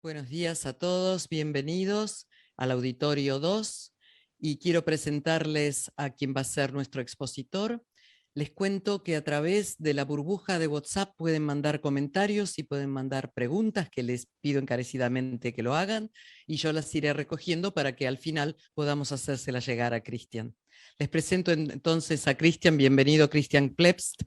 Buenos días a todos, bienvenidos al Auditorio 2 y quiero presentarles a quien va a ser nuestro expositor. Les cuento que a través de la burbuja de WhatsApp pueden mandar comentarios y pueden mandar preguntas que les pido encarecidamente que lo hagan y yo las iré recogiendo para que al final podamos hacérselas llegar a Cristian. Les presento entonces a Cristian, bienvenido Cristian Klebst,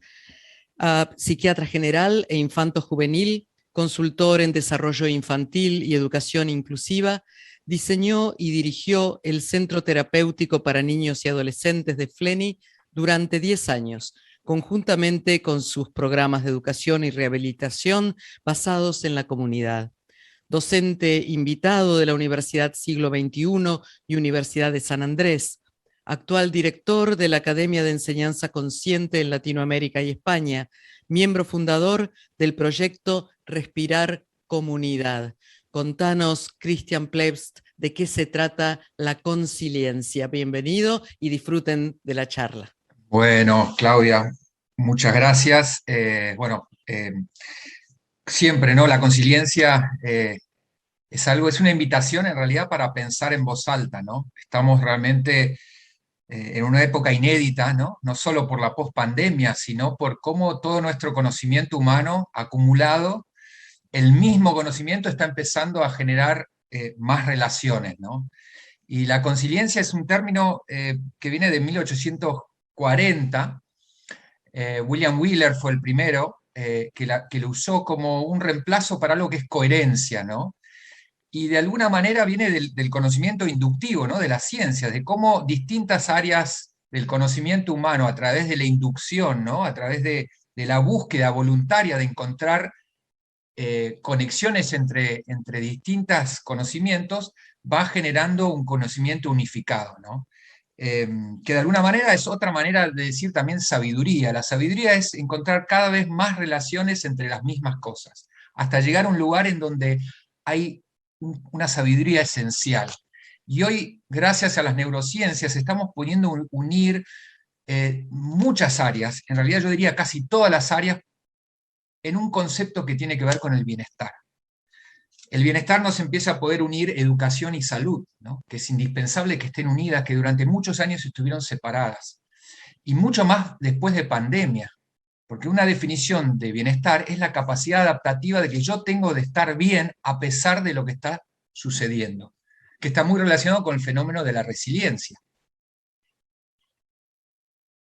psiquiatra general e infanto juvenil, consultor en desarrollo infantil y educación inclusiva, diseñó y dirigió el Centro Terapéutico para Niños y Adolescentes de Fleni durante 10 años, conjuntamente con sus programas de educación y rehabilitación basados en la comunidad. Docente invitado de la Universidad Siglo XXI y Universidad de San Andrés, actual director de la Academia de Enseñanza Consciente en Latinoamérica y España, miembro fundador del proyecto Respirar Comunidad. Contanos, Cristian Klebst, de qué se trata la consiliencia. Bienvenido y disfruten de la charla. Bueno, Claudia, muchas gracias. Siempre, ¿no? La consiliencia es una invitación en realidad para pensar en voz alta, ¿no? Estamos realmente en una época inédita, ¿no? No solo por la pospandemia, sino por cómo todo nuestro conocimiento humano acumulado, el mismo conocimiento está empezando a generar más relaciones, ¿no? Y la consiliencia es un término que viene de 1840. William Wheeler fue el primero que lo usó como un reemplazo para algo que es coherencia, ¿no? Y de alguna manera viene del conocimiento inductivo, ¿no? De la ciencia, de cómo distintas áreas del conocimiento humano, a través de la inducción, ¿no? A través de la búsqueda voluntaria de encontrar conexiones entre distintos conocimientos, va generando un conocimiento unificado, ¿no? Que de alguna manera es otra manera de decir también sabiduría. La sabiduría es encontrar cada vez más relaciones entre las mismas cosas, hasta llegar a un lugar en donde hay una sabiduría esencial. Y hoy, gracias a las neurociencias, estamos pudiendo unir muchas áreas, en realidad yo diría casi todas las áreas, en un concepto que tiene que ver con el bienestar. El bienestar nos empieza a poder unir educación y salud, ¿no? Que es indispensable que estén unidas, que durante muchos años estuvieron separadas. Y mucho más después de pandemia, porque una definición de bienestar es la capacidad adaptativa de que yo tengo de estar bien a pesar de lo que está sucediendo, que está muy relacionado con el fenómeno de la resiliencia.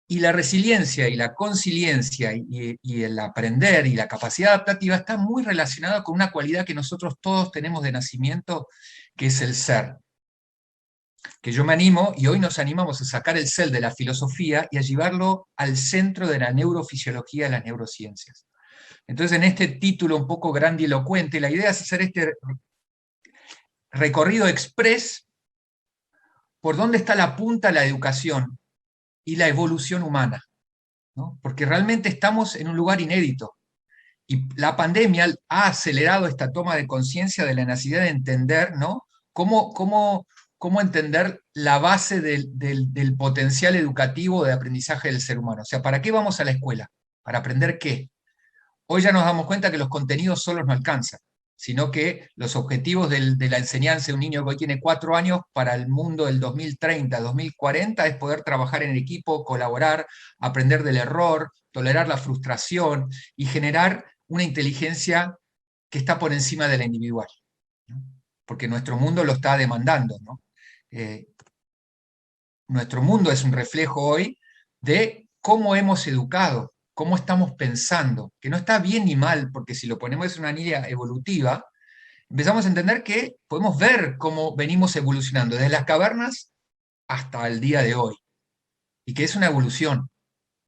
Y la resiliencia y la consiliencia y el aprender y la capacidad adaptativa está muy relacionada con una cualidad que nosotros todos tenemos de nacimiento, que es el ser. Que yo me animo, y hoy nos animamos a sacar el ser de la filosofía y a llevarlo al centro de la neurofisiología de las neurociencias. Entonces, en este título un poco grandilocuente, la idea es hacer este recorrido express por dónde está la punta de la educación y la evolución humana, ¿no? Porque realmente estamos en un lugar inédito. Y la pandemia ha acelerado esta toma de conciencia de la necesidad de entender, ¿no? Cómo entender la base del potencial educativo de aprendizaje del ser humano. O sea, ¿para qué vamos a la escuela? ¿Para aprender qué? Hoy ya nos damos cuenta que los contenidos solos no alcanzan, sino que los objetivos de la enseñanza de un niño que hoy tiene 4 años para el mundo del 2030, 2040, es poder trabajar en equipo, colaborar, aprender del error, tolerar la frustración y generar una inteligencia que está por encima de la individual, ¿no? Porque nuestro mundo lo está demandando, ¿no? Nuestro mundo es un reflejo hoy de cómo hemos educado, cómo estamos pensando, que no está bien ni mal, porque si lo ponemos en una línea evolutiva, empezamos a entender que podemos ver cómo venimos evolucionando desde las cavernas hasta el día de hoy, y que es una evolución.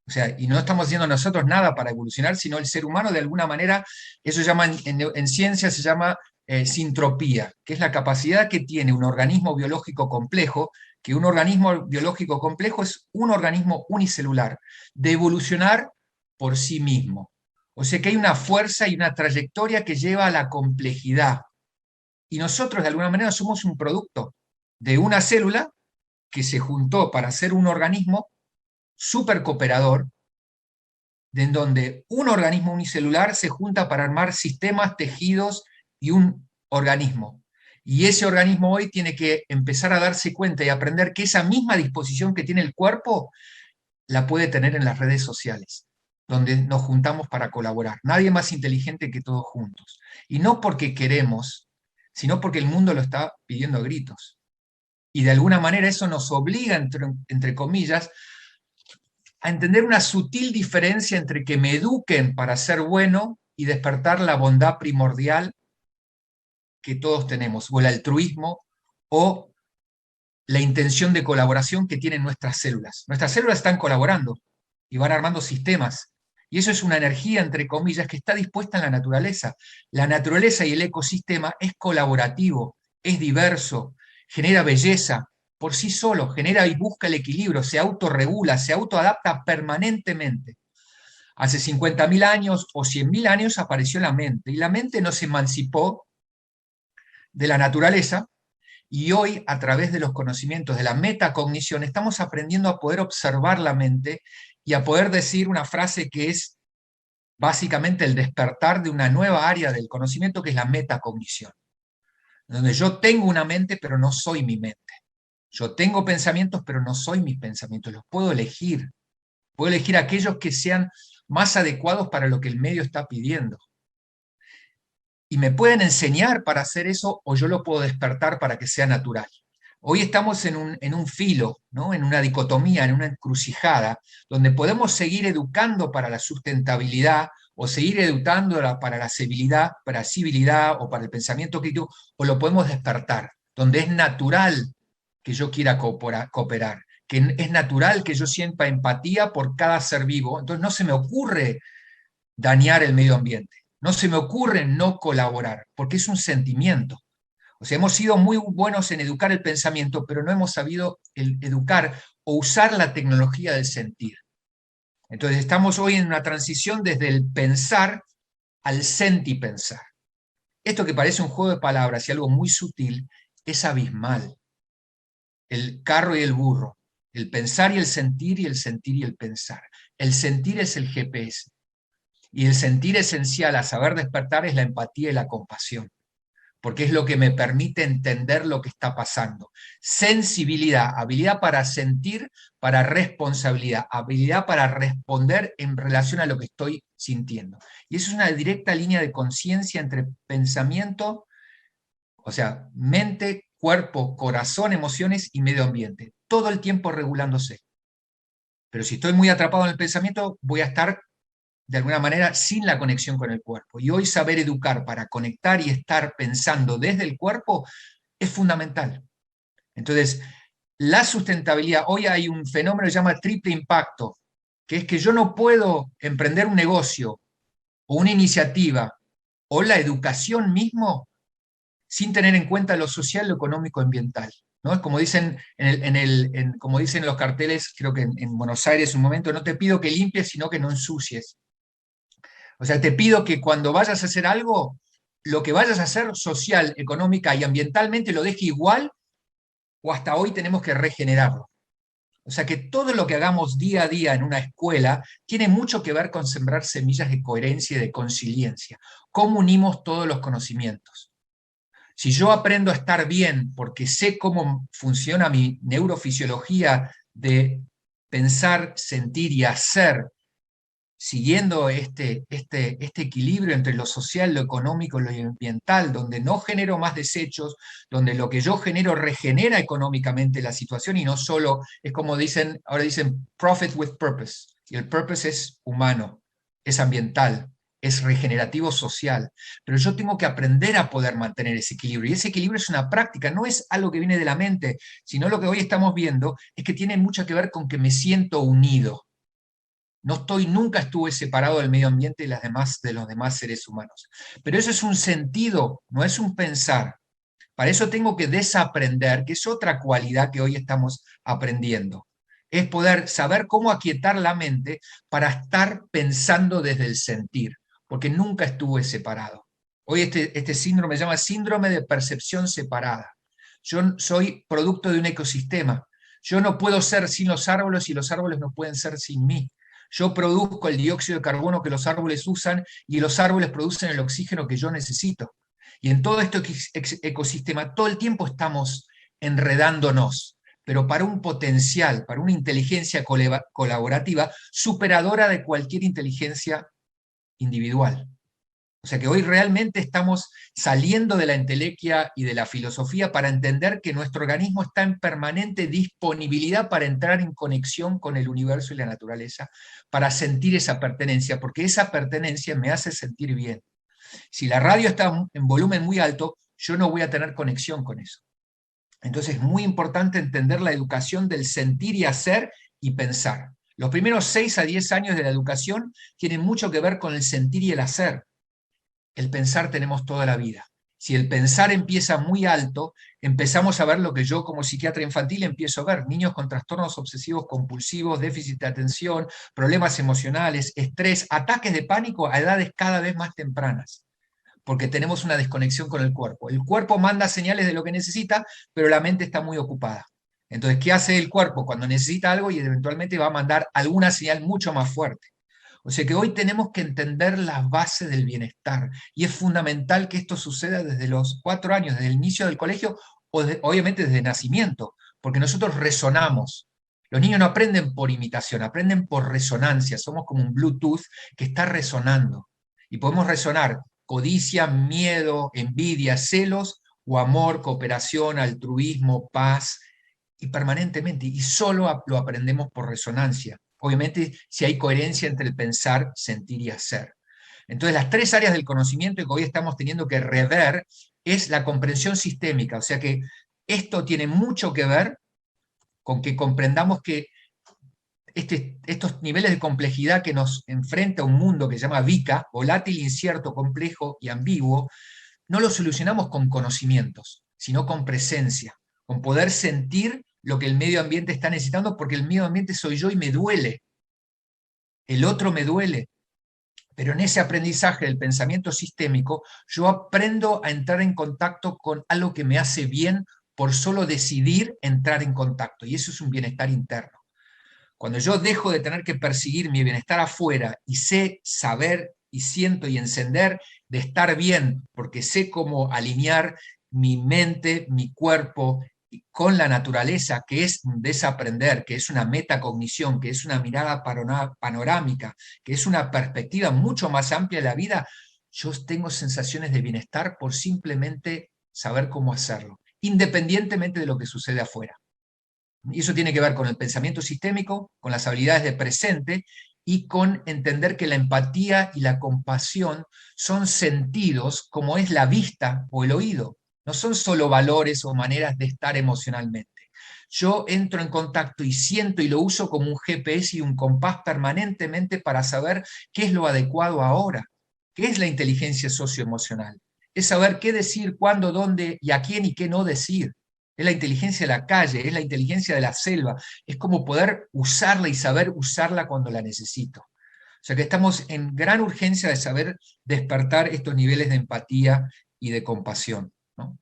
O sea, y no estamos haciendo nosotros nada para evolucionar, sino el ser humano de alguna manera, eso llaman, en ciencia se llama sintropía, que es la capacidad que tiene un organismo biológico complejo, que un organismo biológico complejo es un organismo unicelular, de evolucionar por sí mismo. O sea que hay una fuerza y una trayectoria que lleva a la complejidad. Y nosotros de alguna manera somos un producto de una célula que se juntó para ser un organismo súper cooperador, en donde un organismo unicelular se junta para armar sistemas, tejidos y un organismo. Y ese organismo hoy tiene que empezar a darse cuenta y aprender que esa misma disposición que tiene el cuerpo la puede tener en las redes sociales, donde nos juntamos para colaborar. Nadie más inteligente que todos juntos. Y no porque queremos, sino porque el mundo lo está pidiendo a gritos. Y de alguna manera eso nos obliga, entre comillas, a entender una sutil diferencia entre que me eduquen para ser bueno y despertar la bondad primordial que todos tenemos, o el altruismo, o la intención de colaboración que tienen nuestras células. Nuestras células están colaborando y van armando sistemas. Y eso es una energía, entre comillas, que está dispuesta en la naturaleza. La naturaleza y el ecosistema es colaborativo, es diverso, genera belleza por sí solo, genera y busca el equilibrio, se autorregula, se autoadapta permanentemente. Hace 50.000 años o 100.000 años apareció la mente, y la mente no se emancipó de la naturaleza, y hoy, a través de los conocimientos de la metacognición, estamos aprendiendo a poder observar la mente y a poder decir una frase que es básicamente el despertar de una nueva área del conocimiento, que es la metacognición. Donde yo tengo una mente, pero no soy mi mente. Yo tengo pensamientos, pero no soy mis pensamientos. Los puedo elegir. Puedo elegir aquellos que sean más adecuados para lo que el medio está pidiendo. Y me pueden enseñar para hacer eso, o yo lo puedo despertar para que sea natural. Hoy estamos en un filo, ¿no? En una dicotomía, en una encrucijada, donde podemos seguir educando para la sustentabilidad, o seguir educando para la civilidad o para el pensamiento crítico, o lo podemos despertar, donde es natural que yo quiera cooperar, que es natural que yo sienta empatía por cada ser vivo. Entonces no se me ocurre dañar el medio ambiente. No se me ocurre no colaborar, porque es un sentimiento. O sea, hemos sido muy buenos en educar el pensamiento, pero no hemos sabido educar o usar la tecnología del sentir. Entonces estamos hoy en una transición desde el pensar al sentipensar. Esto que parece un juego de palabras y algo muy sutil, es abismal. El carro y el burro, el pensar y el sentir y el pensar. El sentir es el GPS. Y el sentir esencial a saber despertar es la empatía y la compasión, porque es lo que me permite entender lo que está pasando. Sensibilidad, habilidad para sentir, para responsabilidad, habilidad para responder en relación a lo que estoy sintiendo. Y eso es una directa línea de conciencia entre pensamiento, o sea, mente, cuerpo, corazón, emociones y medio ambiente, todo el tiempo regulándose. Pero si estoy muy atrapado en el pensamiento, voy a estar de alguna manera sin la conexión con el cuerpo. Y hoy saber educar para conectar y estar pensando desde el cuerpo es fundamental. Entonces, la sustentabilidad, hoy hay un fenómeno que se llama triple impacto, que es que yo no puedo emprender un negocio o una iniciativa o la educación mismo sin tener en cuenta lo social, lo económico, ambiental. ¿No? Es como dicen, como dicen los carteles, creo que en Buenos Aires un momento, no te pido que limpies, sino que no ensucies. O sea, te pido que cuando vayas a hacer algo, lo que vayas a hacer social, económica y ambientalmente lo deje igual, o hasta hoy tenemos que regenerarlo. O sea que todo lo que hagamos día a día en una escuela tiene mucho que ver con sembrar semillas de coherencia y de conciliencia. ¿Cómo unimos todos los conocimientos? Si yo aprendo a estar bien porque sé cómo funciona mi neurofisiología de pensar, sentir y hacer, siguiendo este equilibrio entre lo social, lo económico y lo ambiental, donde no genero más desechos, donde lo que yo genero regenera económicamente la situación y no solo, es como dicen, ahora dicen profit with purpose, y el purpose es humano, es ambiental, es regenerativo social, pero yo tengo que aprender a poder mantener ese equilibrio, y ese equilibrio es una práctica, no es algo que viene de la mente, sino lo que hoy estamos viendo es que tiene mucho que ver con que me siento unido. Nunca estuve separado del medio ambiente y de los demás seres humanos. Pero eso es un sentido, no es un pensar. Para eso tengo que desaprender, que es otra cualidad que hoy estamos aprendiendo. Es poder saber cómo aquietar la mente para estar pensando desde el sentir, porque nunca estuve separado. Hoy este síndrome se llama síndrome de percepción separada. Yo soy producto de un ecosistema. Yo no puedo ser sin los árboles y los árboles no pueden ser sin mí. Yo produzco el dióxido de carbono que los árboles usan y los árboles producen el oxígeno que yo necesito. Y en todo este ecosistema todo el tiempo estamos enredándonos, pero para un potencial, para una inteligencia colaborativa superadora de cualquier inteligencia individual. O sea que hoy realmente estamos saliendo de la entelequia y de la filosofía para entender que nuestro organismo está en permanente disponibilidad para entrar en conexión con el universo y la naturaleza, para sentir esa pertenencia, porque esa pertenencia me hace sentir bien. Si la radio está en volumen muy alto, yo no voy a tener conexión con eso. Entonces es muy importante entender la educación del sentir y hacer y pensar. Los primeros 6 a 10 años de la educación tienen mucho que ver con el sentir y el hacer. El pensar tenemos toda la vida. Si el pensar empieza muy alto, empezamos a ver lo que yo como psiquiatra infantil empiezo a ver: niños con trastornos obsesivos compulsivos, déficit de atención, problemas emocionales, estrés, ataques de pánico a edades cada vez más tempranas, porque tenemos una desconexión con el cuerpo. El cuerpo manda señales de lo que necesita, pero la mente está muy ocupada. Entonces, ¿qué hace el cuerpo cuando necesita algo? Y eventualmente va a mandar alguna señal mucho más fuerte. O sea que hoy tenemos que entender las bases del bienestar, y es fundamental que esto suceda desde los 4 años, desde el inicio del colegio, o obviamente desde el nacimiento, porque nosotros resonamos. Los niños no aprenden por imitación, aprenden por resonancia. Somos como un Bluetooth que está resonando, y podemos resonar codicia, miedo, envidia, celos, o amor, cooperación, altruismo, paz, y permanentemente, y solo lo aprendemos por resonancia. Obviamente, si hay coherencia entre el pensar, sentir y hacer. Entonces, las 3 áreas del conocimiento que hoy estamos teniendo que rever es la comprensión sistémica, o sea que esto tiene mucho que ver con que comprendamos que estos niveles de complejidad que nos enfrenta un mundo que se llama VICA, volátil, incierto, complejo y ambiguo, no lo solucionamos con conocimientos, sino con presencia, con poder sentir lo que el medio ambiente está necesitando, porque el medio ambiente soy yo y me duele. El otro me duele. Pero en ese aprendizaje del pensamiento sistémico, yo aprendo a entrar en contacto con algo que me hace bien por solo decidir entrar en contacto. Y eso es un bienestar interno. Cuando yo dejo de tener que perseguir mi bienestar afuera y sé saber y siento y encender de estar bien, porque sé cómo alinear mi mente, mi cuerpo con la naturaleza, que es un desaprender, que es una metacognición, que es una mirada panorámica, que es una perspectiva mucho más amplia de la vida, yo tengo sensaciones de bienestar por simplemente saber cómo hacerlo, independientemente de lo que sucede afuera. Y eso tiene que ver con el pensamiento sistémico, con las habilidades de presente y con entender que la empatía y la compasión son sentidos como es la vista o el oído. No son solo valores o maneras de estar emocionalmente. Yo entro en contacto y siento y lo uso como un GPS y un compás permanentemente para saber qué es lo adecuado ahora. ¿Qué es la inteligencia socioemocional? Es saber qué decir, cuándo, dónde y a quién y qué no decir. Es la inteligencia de la calle, es la inteligencia de la selva, es como poder usarla y saber usarla cuando la necesito. O sea que estamos en gran urgencia de saber despertar estos niveles de empatía y de compasión, ¿no?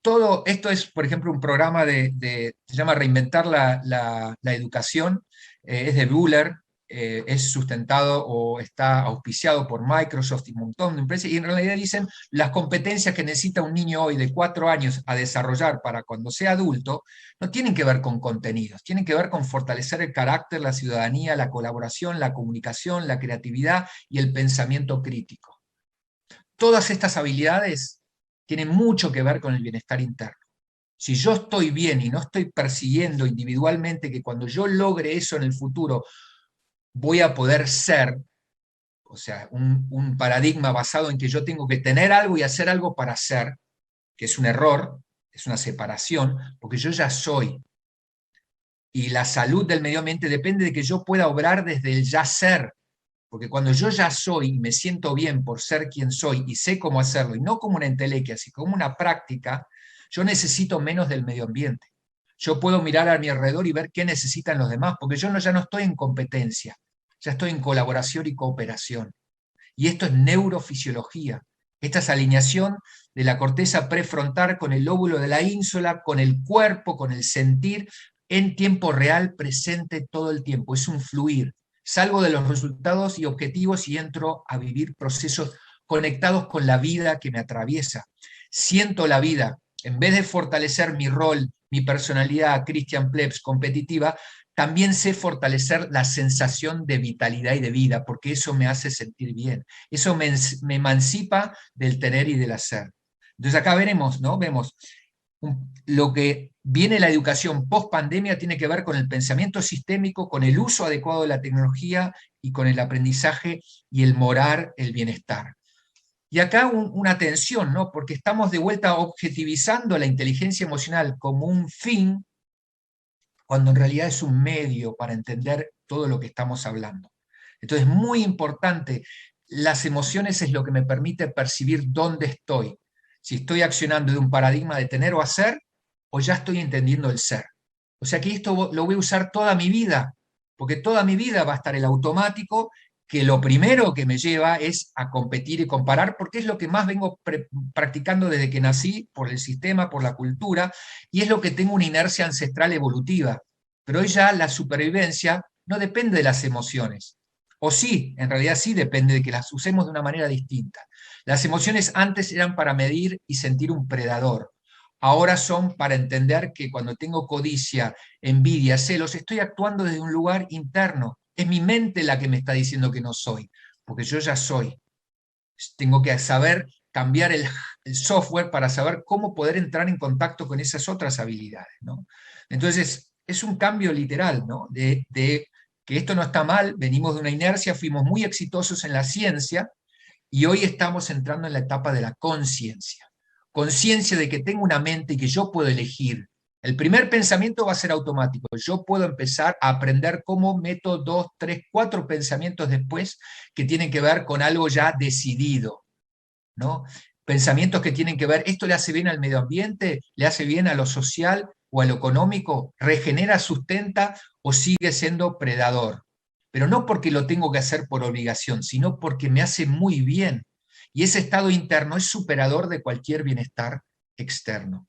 Todo esto es, por ejemplo, un programa se llama Reinventar la Educación, es de Buller, es sustentado o está auspiciado por Microsoft y un montón de empresas, y en realidad dicen las competencias que necesita un niño hoy de 4 años a desarrollar para cuando sea adulto, no tienen que ver con contenidos, tienen que ver con fortalecer el carácter, la ciudadanía, la colaboración, la comunicación, la creatividad y el pensamiento crítico. Todas estas habilidades tienen mucho que ver con el bienestar interno. Si yo estoy bien y no estoy persiguiendo individualmente que cuando yo logre eso en el futuro voy a poder ser, o sea, un paradigma basado en que yo tengo que tener algo y hacer algo para ser, que es un error, es una separación, porque yo ya soy. Y la salud del medio ambiente depende de que yo pueda obrar desde el ya ser, porque cuando yo ya soy y me siento bien por ser quien soy y sé cómo hacerlo, y no como una entelequia, sino como una práctica, yo necesito menos del medio ambiente. Yo puedo mirar a mi alrededor y ver qué necesitan los demás, porque yo ya no estoy en competencia, ya estoy en colaboración y cooperación. Y esto es neurofisiología. Esta es alineación de la corteza prefrontal con el lóbulo de la ínsula, con el cuerpo, con el sentir, en tiempo real, presente todo el tiempo. Es un fluir. Salgo de los resultados y objetivos y entro a vivir procesos conectados con la vida que me atraviesa. Siento la vida. En vez de fortalecer mi rol, mi personalidad, Christian Plebs, competitiva, también sé fortalecer la sensación de vitalidad y de vida, porque eso me hace sentir bien. Eso me emancipa del tener y del hacer. Entonces acá veremos, ¿no? Vemos lo que viene la educación post pandemia tiene que ver con el pensamiento sistémico, con el uso adecuado de la tecnología y con el aprendizaje y el morar el bienestar. Y acá una tensión, ¿no? Porque estamos de vuelta objetivizando la inteligencia emocional como un fin, cuando en realidad es un medio para entender todo lo que estamos hablando. Entonces, muy importante, las emociones es lo que me permite percibir dónde estoy. Si estoy accionando de un paradigma de tener o hacer, o ya estoy entendiendo el ser. O sea que esto lo voy a usar toda mi vida, porque toda mi vida va a estar el automático, que lo primero que me lleva es a competir y comparar, porque es lo que más vengo practicando desde que nací, por el sistema, por la cultura, y es lo que tengo una inercia ancestral evolutiva. Pero hoy ya la supervivencia no depende de las emociones. O sí, en realidad sí depende de que las usemos de una manera distinta. Las emociones antes eran para medir y sentir un predador. Ahora son para entender que cuando tengo codicia, envidia, celos, estoy actuando desde un lugar interno. Es mi mente la que me está diciendo que no soy, porque yo ya soy. Tengo que saber cambiar el software para saber cómo poder entrar en contacto con esas otras habilidades, ¿no? Entonces, es un cambio literal, ¿no? De que esto no está mal, venimos de una inercia, fuimos muy exitosos en la ciencia y hoy estamos entrando en la etapa de la conciencia. Conciencia de que tengo una mente y que yo puedo elegir. El primer pensamiento va a ser automático. Yo puedo empezar a aprender cómo meto 2, 3, 4 pensamientos después que tienen que ver con algo ya decidido, ¿no? Pensamientos que tienen que ver, ¿esto le hace bien al medio ambiente? ¿Le hace bien a lo social o a lo económico? ¿Regenera, sustenta o sigue siendo predador? Pero no porque lo tengo que hacer por obligación, sino porque me hace muy bien. Y ese estado interno es superador de cualquier bienestar externo.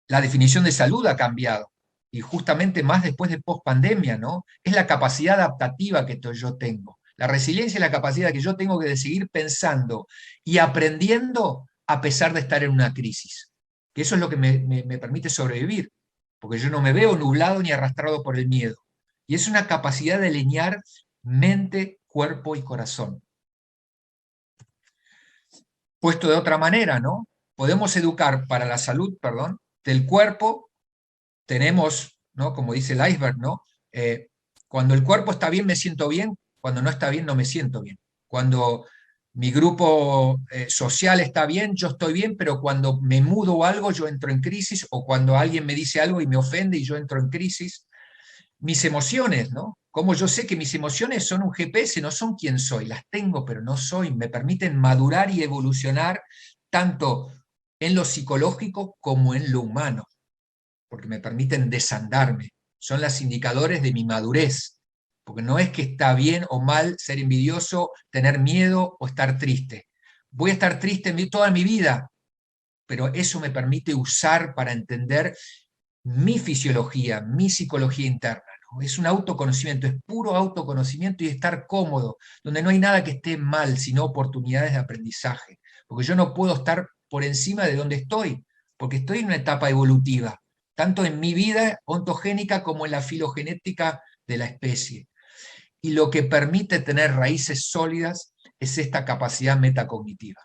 La definición de salud ha cambiado, y justamente más después de post-pandemia, ¿no? Es la capacidad adaptativa que yo tengo. La resiliencia es la capacidad que yo tengo de seguir pensando y aprendiendo a pesar de estar en una crisis. Que eso es lo que me permite sobrevivir, porque yo no me veo nublado ni arrastrado por el miedo. Y es una capacidad de alinear mente, cuerpo y corazón. Puesto de otra manera, ¿no? Podemos educar para la salud, perdón, del cuerpo. Tenemos, ¿no? Como dice el iceberg, ¿no? Cuando el cuerpo está bien, me siento bien, cuando no está bien, no me siento bien. Cuando mi grupo social está bien, yo estoy bien, pero cuando me mudo algo, yo entro en crisis, o cuando alguien me dice algo y me ofende y yo entro en crisis. Mis emociones, ¿no? Como yo sé que mis emociones son un GPS, no son quién soy, las tengo, pero no soy, me permiten madurar y evolucionar tanto en lo psicológico como en lo humano, porque me permiten desandarme, son los indicadores de mi madurez, porque no es que está bien o mal ser envidioso, tener miedo o estar triste. Voy a estar triste toda mi vida, pero eso me permite usar para entender mi fisiología, mi psicología interna. ¿No? Es un autoconocimiento, es puro autoconocimiento y estar cómodo, donde no hay nada que esté mal, sino oportunidades de aprendizaje. Porque yo no puedo estar por encima de donde estoy, porque estoy en una etapa evolutiva, tanto en mi vida ontogénica como en la filogenética de la especie. Y lo que permite tener raíces sólidas es esta capacidad metacognitiva,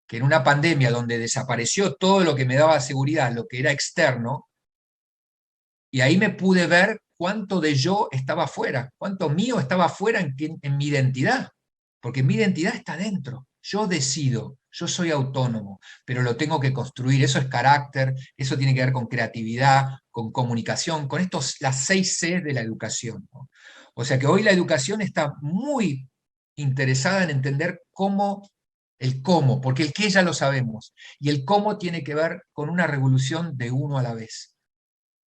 que en una pandemia donde desapareció todo lo que me daba seguridad, lo que era externo, y ahí me pude ver cuánto de yo estaba fuera, cuánto mío estaba fuera en mi identidad, porque mi identidad está dentro. Yo decido, yo soy autónomo, pero lo tengo que construir. Eso es carácter, eso tiene que ver con creatividad, con comunicación, con las 6 C de la educación, ¿no? O sea que hoy la educación está muy interesada en entender el cómo, porque el qué ya lo sabemos, y el cómo tiene que ver con una revolución de uno a la vez,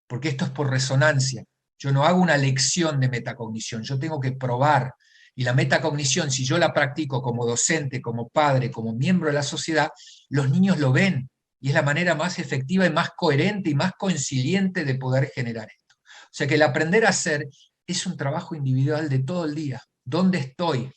porque esto es por resonancia. Yo no hago una lección de metacognición, yo tengo que probar. Y la metacognición, si yo la practico como docente, como padre, como miembro de la sociedad, los niños lo ven. Y es la manera más efectiva y más coherente y más conciliente de poder generar esto. O sea que el aprender a hacer es un trabajo individual de todo el día. ¿Dónde estoy?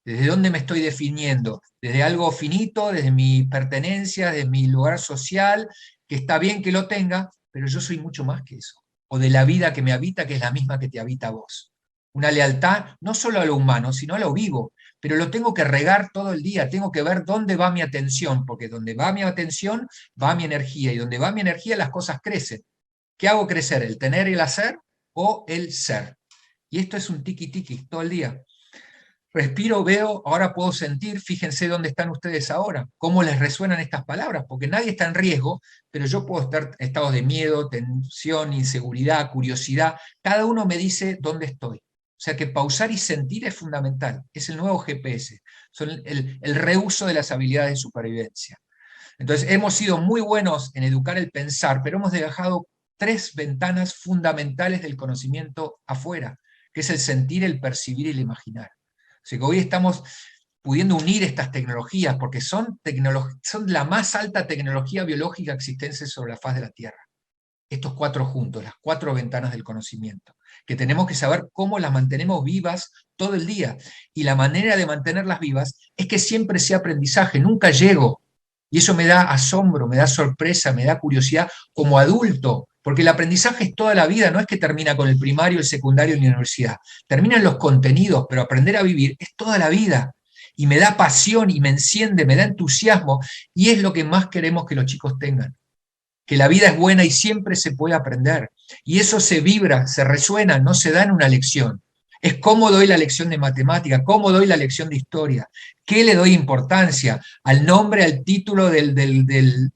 ¿Desde dónde me estoy definiendo? ¿Desde algo finito, desde mi pertenencia, desde mi lugar social, que está bien que lo tenga, pero yo soy mucho más que eso? O de la vida que me habita, que es la misma que te habita a vos. Una lealtad no solo a lo humano, sino a lo vivo, pero lo tengo que regar todo el día, tengo que ver dónde va mi atención, porque donde va mi atención va mi energía, y donde va mi energía las cosas crecen. ¿Qué hago crecer? ¿El tener y el hacer o el ser? Y esto es un tiki-tiki todo el día. Respiro, veo, ahora puedo sentir, fíjense dónde están ustedes ahora, cómo les resuenan estas palabras, porque nadie está en riesgo, pero yo puedo estar en estados de miedo, tensión, inseguridad, curiosidad, cada uno me dice dónde estoy. O sea que pausar y sentir es fundamental, es el nuevo GPS, son el reuso de las habilidades de supervivencia. Entonces hemos sido muy buenos en educar el pensar, pero hemos dejado 3 ventanas fundamentales del conocimiento afuera, que es el sentir, el percibir y el imaginar. O sea que hoy estamos pudiendo unir estas tecnologías, porque son la más alta tecnología biológica existente sobre la faz de la Tierra. Estos 4 juntos, las 4 ventanas del conocimiento, que tenemos que saber cómo las mantenemos vivas todo el día. Y la manera de mantenerlas vivas es que siempre sea aprendizaje, nunca llego. Y eso me da asombro, me da sorpresa, me da curiosidad como adulto, porque el aprendizaje es toda la vida, no es que termina con el primario, el secundario y la universidad. Terminan los contenidos, pero aprender a vivir es toda la vida. Y me da pasión y me enciende, me da entusiasmo, y es lo que más queremos que los chicos tengan. Que la vida es buena y siempre se puede aprender. Y eso se vibra, se resuena, no se da en una lección. Es cómo doy la lección de matemática, cómo doy la lección de historia, qué le doy importancia, al nombre, al título del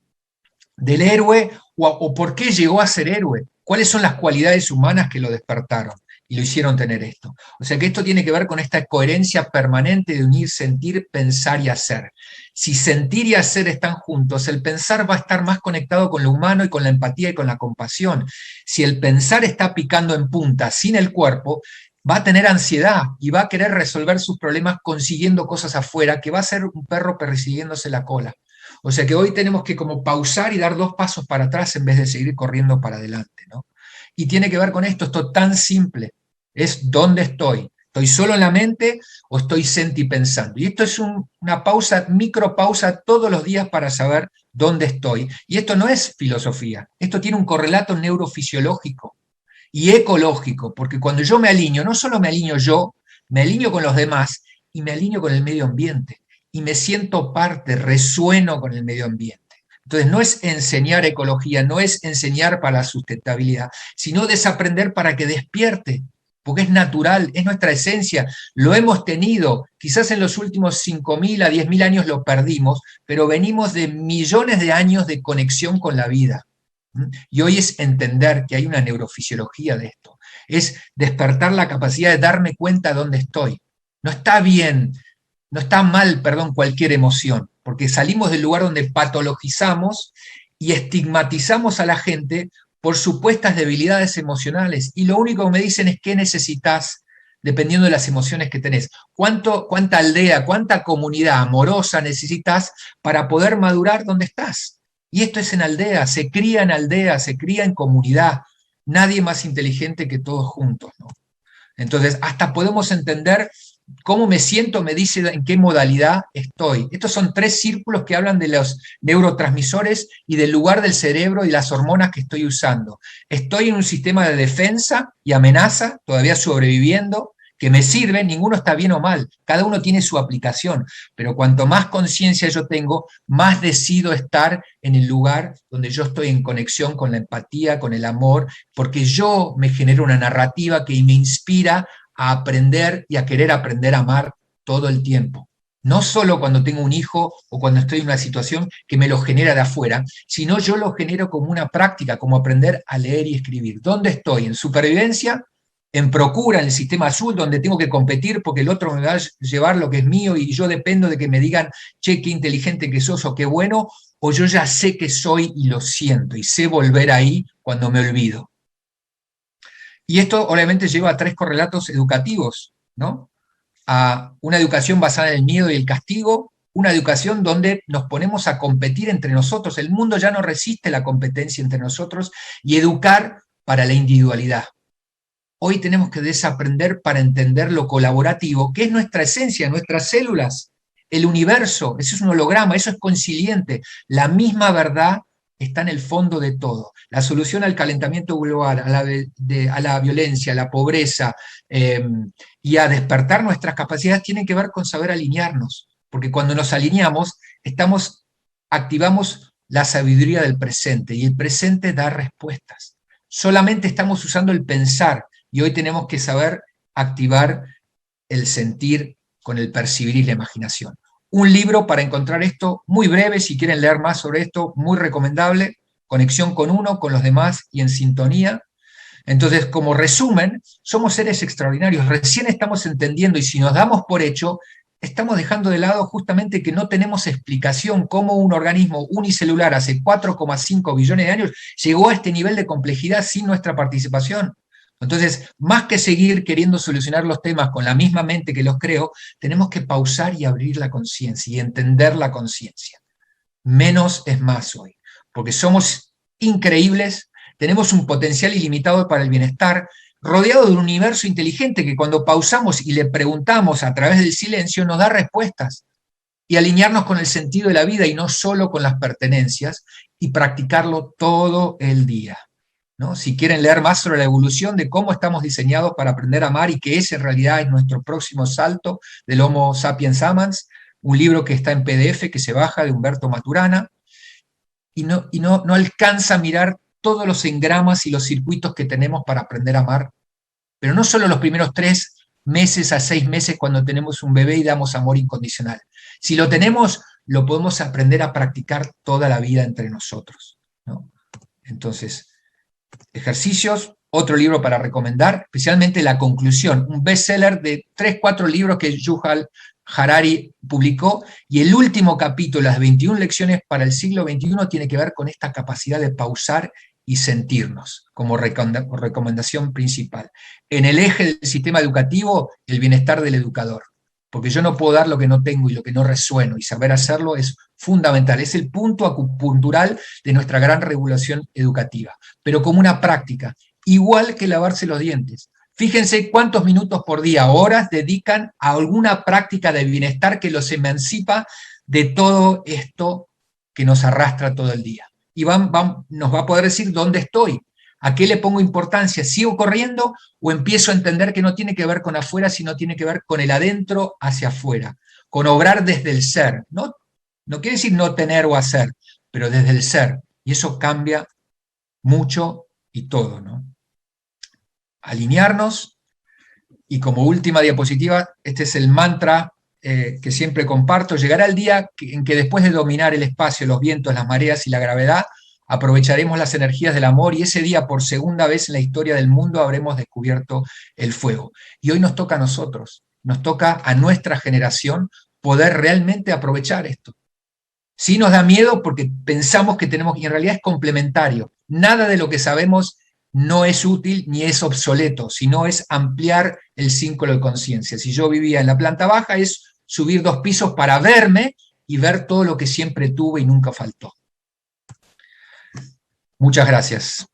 héroe, o por qué llegó a ser héroe, cuáles son las cualidades humanas que lo despertaron y lo hicieron tener esto. O sea que esto tiene que ver con esta coherencia permanente de unir sentir, pensar y hacer. Si sentir y hacer están juntos, el pensar va a estar más conectado con lo humano y con la empatía y con la compasión. Si el pensar está picando en punta sin el cuerpo, va a tener ansiedad y va a querer resolver sus problemas consiguiendo cosas afuera, que va a ser un perro persiguiéndose la cola. O sea que hoy tenemos que como pausar y dar 2 pasos para atrás en vez de seguir corriendo para adelante, ¿no? Y tiene que ver con esto tan simple, es dónde estoy. ¿Estoy solo en la mente o estoy pensando? Y esto es una pausa, micropausa todos los días para saber dónde estoy. Y esto no es filosofía, esto tiene un correlato neurofisiológico y ecológico, porque cuando yo me alineo, no solo me alineo yo, me alineo con los demás y me alineo con el medio ambiente. Y me siento parte, resueno con el medio ambiente. Entonces no es enseñar ecología, no es enseñar para la sustentabilidad, sino desaprender para que despierte, porque es natural, es nuestra esencia, lo hemos tenido, quizás en los últimos 5.000 a 10.000 años lo perdimos, pero venimos de millones de años de conexión con la vida. Y hoy es entender que hay una neurofisiología de esto, es despertar la capacidad de darme cuenta de dónde estoy. No está bien, no está mal, perdón, cualquier emoción, porque salimos del lugar donde patologizamos y estigmatizamos a la gente por supuestas debilidades emocionales, y lo único que me dicen es qué necesitas dependiendo de las emociones que tenés. ¿Cuánta aldea, cuánta comunidad amorosa necesitas para poder madurar donde estás? Y esto es en aldea, se cría en comunidad. Nadie más inteligente que todos juntos, ¿no? Entonces, hasta podemos entender cómo me siento, me dice en qué modalidad estoy. Estos son 3 círculos que hablan de los neurotransmisores y del lugar del cerebro y las hormonas que estoy usando. Estoy en un sistema de defensa y amenaza, todavía sobreviviendo, que me sirve, ninguno está bien o mal, cada uno tiene su aplicación, pero cuanto más conciencia yo tengo, más decido estar en el lugar donde yo estoy en conexión con la empatía, con el amor, porque yo me genero una narrativa que me inspira a aprender y a querer aprender a amar todo el tiempo. No solo cuando tengo un hijo o cuando estoy en una situación que me lo genera de afuera, sino yo lo genero como una práctica, como aprender a leer y escribir. ¿Dónde estoy? ¿En supervivencia? ¿En procura, en el sistema azul, donde tengo que competir porque el otro me va a llevar lo que es mío y yo dependo de que me digan, che, qué inteligente que sos o qué bueno? ¿O yo ya sé que soy y lo siento y sé volver ahí cuando me olvido? Y esto obviamente lleva a 3 correlatos educativos, ¿no? A una educación basada en el miedo y el castigo, una educación donde nos ponemos a competir entre nosotros, el mundo ya no resiste la competencia entre nosotros, y educar para la individualidad. Hoy tenemos que desaprender para entender lo colaborativo, que es nuestra esencia, nuestras células, el universo, eso es un holograma, eso es consiliente. La misma verdad está en el fondo de todo. La solución al calentamiento global, a la violencia, a la pobreza y a despertar nuestras capacidades tiene que ver con saber alinearnos, porque cuando nos alineamos, activamos la sabiduría del presente, y el presente da respuestas. Solamente estamos usando el pensar, y hoy tenemos que saber activar el sentir con el percibir y la imaginación. Un libro para encontrar esto, muy breve, si quieren leer más sobre esto, muy recomendable, Conexión con uno, con los demás y en sintonía. Entonces, como resumen, somos seres extraordinarios, recién estamos entendiendo, y si nos damos por hecho, estamos dejando de lado justamente que no tenemos explicación cómo un organismo unicelular hace 4,5 billones de años llegó a este nivel de complejidad sin nuestra participación. Entonces, más que seguir queriendo solucionar los temas con la misma mente que los creo, tenemos que pausar y abrir la conciencia y entender la conciencia. Menos es más hoy, porque somos increíbles, tenemos un potencial ilimitado para el bienestar, rodeado de un universo inteligente que cuando pausamos y le preguntamos a través del silencio nos da respuestas. Y alinearnos con el sentido de la vida y no solo con las pertenencias, y practicarlo todo el día, ¿no? Si quieren leer más sobre la evolución de cómo estamos diseñados para aprender a amar y que ese en realidad es nuestro próximo salto del Homo sapiens amans, un libro que está en PDF, que se baja, de Humberto Maturana, y no alcanza a mirar todos los engramas y los circuitos que tenemos para aprender a amar, pero no solo los primeros 3 meses a 6 meses cuando tenemos un bebé y damos amor incondicional. Si lo tenemos, lo podemos aprender a practicar toda la vida entre nosotros, ¿no? Entonces, ejercicios, otro libro para recomendar, especialmente La Conclusión, un bestseller de 3, 4 libros que Yuval Harari publicó, y el último capítulo, las 21 lecciones para el siglo XXI, tiene que ver con esta capacidad de pausar y sentirnos, como recomendación principal. En el eje del sistema educativo, el bienestar del educador, porque yo no puedo dar lo que no tengo y lo que no resueno, y saber hacerlo es fundamental, es el punto acupuntural de nuestra gran regulación educativa, pero como una práctica, igual que lavarse los dientes. Fíjense cuántos minutos por día, horas, dedican a alguna práctica de bienestar que los emancipa de todo esto que nos arrastra todo el día. Y nos va a poder decir dónde estoy, a qué le pongo importancia, sigo corriendo o empiezo a entender que no tiene que ver con afuera, sino tiene que ver con el adentro hacia afuera, con obrar desde el ser. No quiere decir no tener o hacer, pero desde el ser. Y eso cambia mucho y todo, ¿no? Alinearnos, y como última diapositiva, este es el mantra que siempre comparto: llegará el día en que después de dominar el espacio, los vientos, las mareas y la gravedad, aprovecharemos las energías del amor, y ese día, por segunda vez en la historia del mundo, habremos descubierto el fuego. Y hoy nos toca a nosotros, nos toca a nuestra generación poder realmente aprovechar esto. Sí nos da miedo porque pensamos que tenemos, y en realidad es complementario. Nada de lo que sabemos no es útil ni es obsoleto, sino es ampliar el círculo de conciencia. Si yo vivía en la planta baja, es subir 2 pisos para verme y ver todo lo que siempre tuve y nunca faltó. Muchas gracias.